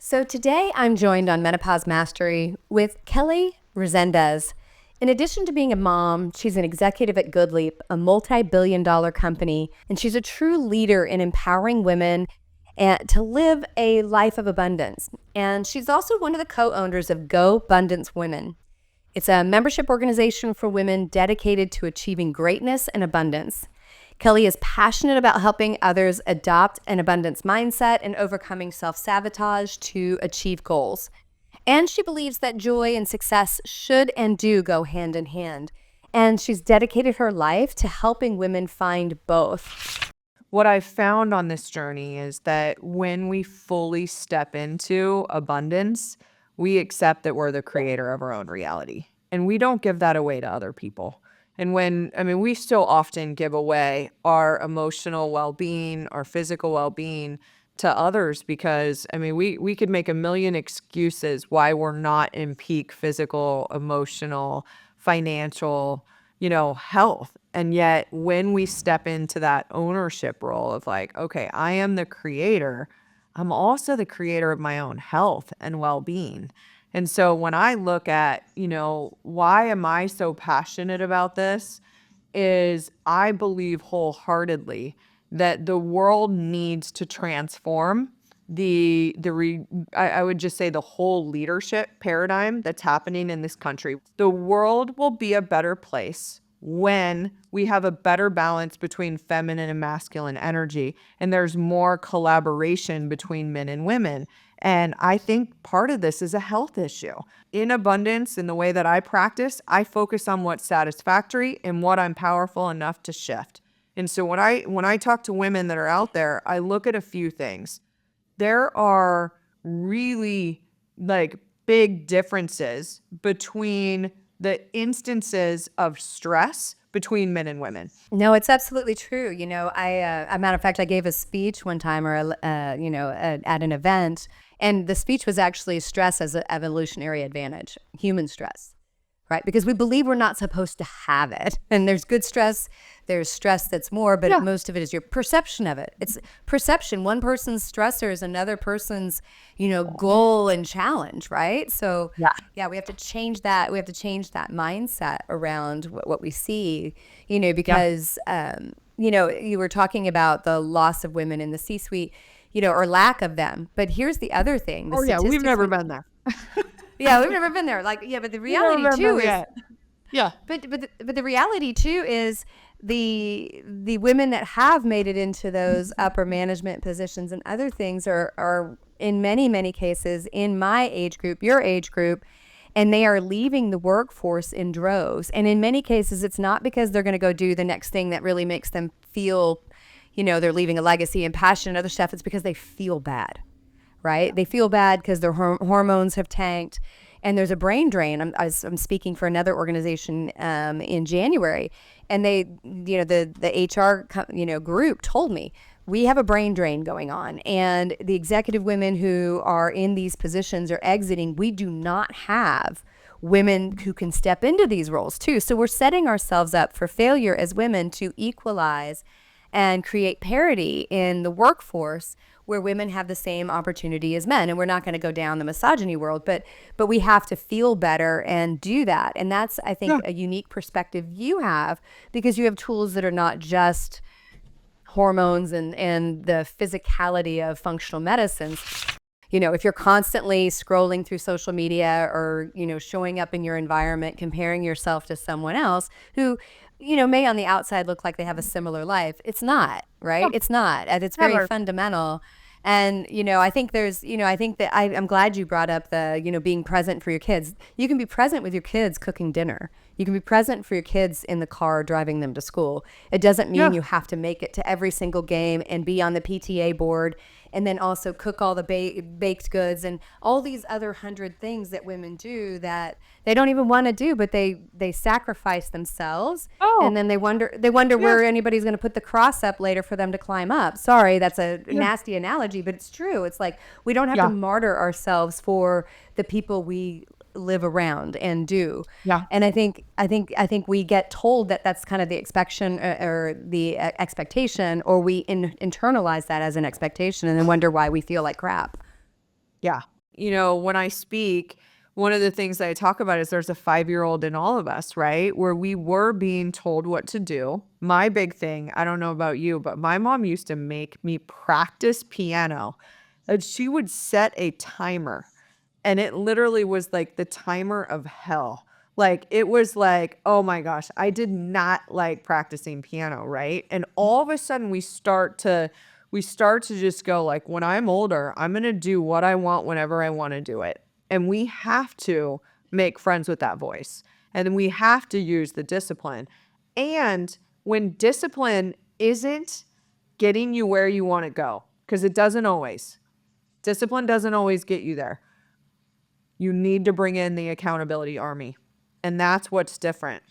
So today I'm joined on Menopause Mastery with Kelly Resendez. In addition to being a mom, she's an executive at GoodLeap, a multi-billion-dollar company, and she's a true leader in empowering women and to live a life of abundance. And she's also one of the co-owners of Go Abundance Women. It's a membership organization for women dedicated to achieving greatness and abundance. Kelly is passionate about helping others adopt an abundance mindset and overcoming self-sabotage to achieve goals. And she believes that joy and success should and do go hand in hand. And she's dedicated her life to helping women find both. What I've found on this journey is that when we fully step into abundance, we accept that we're the creator of our own reality. And we don't give that away to other people. And we still often give away our emotional well-being, our physical well-being to others because, we could make a million excuses why we're not in peak physical, emotional, financial, health. And yet when we step into that ownership role of like, okay, I am the creator, I'm also the creator of my own health and well-being. And so when I look at, why am I so passionate about this is I believe wholeheartedly that the world needs to transform I would just say the whole leadership paradigm that's happening in this country. The world will be a better place when we have a better balance between feminine and masculine energy, and there's more collaboration between men and women. And I think part of this is a health issue. In abundance, in the way that I practice, I focus on what's satisfactory and what I'm powerful enough to shift. And so when I talk to women that are out there, I look at a few things. There are really big differences between the instances of stress between men and women. No, it's absolutely true. A matter of fact, I gave a speech one time at an event, and the speech was actually stress as an evolutionary advantage, human stress. Right? Because we believe we're not supposed to have it. And there's good stress, there's stress that's more, but most of it is your perception of it. It's perception. One person's stressor is another person's, goal and challenge, right? So we have to change that. We have to change that mindset around what we see, because, you were talking about the loss of women in the C-suite, or lack of them. But here's the other thing. We've never been there. Yeah, we've never been there. But the reality too is, but the reality too is the women that have made it into those upper management positions and other things are in many cases in my age group, your age group, and they are leaving the workforce in droves. And in many cases, it's not because they're going to go do the next thing that really makes them feel, they're leaving a legacy and passion and other stuff. It's because they feel bad. Right? They feel bad because their hormones have tanked, and there's a brain drain. I'm speaking for another organization in January, and they, the HR, group told me we have a brain drain going on, and the executive women who are in these positions are exiting. We do not have women who can step into these roles too. So we're setting ourselves up for failure as women to equalize and create parity in the workforce where women have the same opportunity as men. And we're not going to go down the misogyny world, but we have to feel better and do that. And that's, I think, a unique perspective you have, because you have tools that are not just hormones and the physicality of functional medicines. If you're constantly scrolling through social media or, showing up in your environment, comparing yourself to someone else who, may on the outside look like they have a similar life. It's not, right? It's not. And it's very fundamental. And, I think I'm glad you brought up the, being present for your kids. You can be present with your kids cooking dinner. You can be present for your kids in the car driving them to school. It doesn't mean you have to make it to every single game and be on the PTA board and then also cook all the baked goods and all these other 100 things that women do that they don't even want to do, but they sacrifice themselves. And then they wonder where anybody's going to put the cross up later for them to climb up. Sorry, that's a nasty analogy, but it's true. It's like we don't have to martyr ourselves for the people we live around and do. And I think we get told that that's kind of the expectation, or we internalize that as an expectation and then wonder why we feel like crap. Yeah. when I speak, one of the things that I talk about is there's a 5-year-old in all of us, right? Where we were being told what to do. My big thing, I don't know about you, but my mom used to make me practice piano. And she would set a timer, and it literally was like the timer of hell. Like, it was like, oh my gosh, I did not like practicing piano, right? And all of a sudden we start to just go like, when I'm older, I'm going to do what I want whenever I want to do it. And we have to make friends with that voice. And then we have to use the discipline. And when discipline isn't getting you where you want to go, because it doesn't always. Discipline doesn't always get you there. You need to bring in the accountability army. And that's what's different.